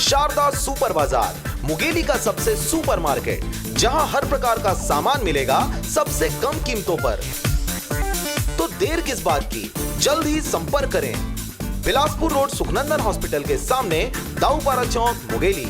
Sharda super बाजार, मुंगेली का सबसे सुपर मार्केट, जहां हर प्रकार का सामान मिलेगा सबसे कम कीमतों पर। तो देर किस बात की, जल्द ही संपर्क करें। बिलासपुर रोड सुखनंदन हॉस्पिटल के सामने, दाऊपारा चौक, मुंगेली।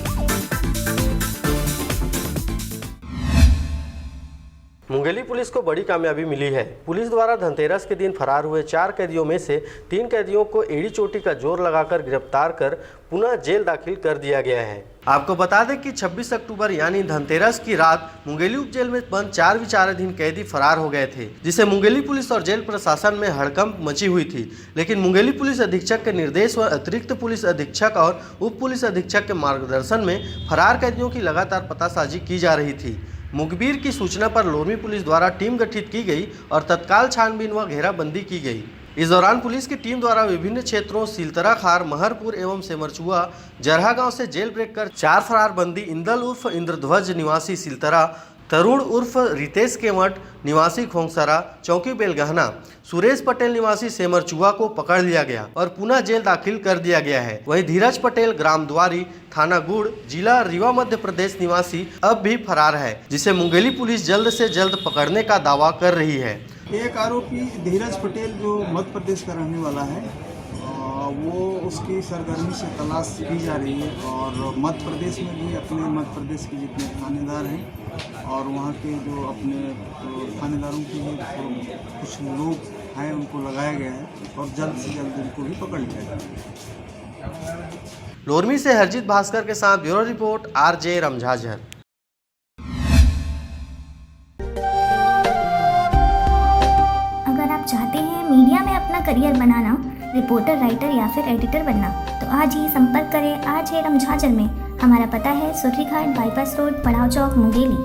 मुंगेली पुलिस को बड़ी कामयाबी मिली है। पुलिस द्वारा धनतेरस के दिन फरार हुए 4 कैदियों में से 3 कैदियों को एड़ी चोटी का जोर लगाकर गिरफ्तार कर पुनः जेल दाखिल कर दिया गया है। आपको बता दें कि 26 अक्टूबर यानी धनतेरस की रात मुंगेली उप जेल में बंद 4 विचाराधीन कैदी फरार हो गए थे, जिसे मुंगेली पुलिस और जेल प्रशासन में हड़कंप मची हुई थी। लेकिन मुंगेली पुलिस अधीक्षक के निर्देश व अतिरिक्त पुलिस अधीक्षक और उप पुलिस अधीक्षक के मार्गदर्शन में फरार कैदियों की लगातार पतासाजी की जा रही थी। मुखबिर की सूचना पर लोरमी पुलिस द्वारा टीम गठित की गई और तत्काल छानबीन व घेराबंदी की गई। इस दौरान पुलिस की टीम द्वारा विभिन्न क्षेत्रों सिलतरा खार, महरपुर एवं सेमरचुआ, जरहा गांव से जेल ब्रेक कर 4 फरार बंदी इंदल उर्फ इंद्रध्वज निवासी सिलतरा, तरुण उर्फ रितेश केवट निवासी खोंगसरा चौकी बेलगहना, सुरेश पटेल निवासी सेमरचुआ को पकड़ लिया गया और पुनः जेल दाखिल कर दिया गया है। वहीं धीरज पटेल ग्राम द्वारी, थाना गुड़, जिला रीवा, मध्य प्रदेश निवासी अब भी फरार है, जिसे मुंगेली पुलिस जल्द से जल्द पकड़ने का दावा कर रही है। एक आरोपी धीरज पटेल जो मध्य प्रदेश का रहने वाला है, वो उसकी सरगर्मी से तलाश की जा रही है और मध्य प्रदेश में भी अपने मध्य प्रदेश के जितने थानेदार हैं और वहाँ के जो अपने थानेदारों के भी कुछ लोग हैं उनको लगाया गया है और जल्द से जल्द उनको भी पकड़ लिया जाएगा। लोरमी से हरजीत भास्कर के साथ ब्यूरो रिपोर्ट RJ रमझाझर। अगर आप चाहते हैं मीडिया में अपना करियर बनाना, रिपोर्टर, राइटर या फिर एडिटर बनना, तो आज ही संपर्क करें RJ रमझाझर में। हमारा पता है सुर्रीघाट बाईपास रोड, पड़ाव चौक, मुंगेली।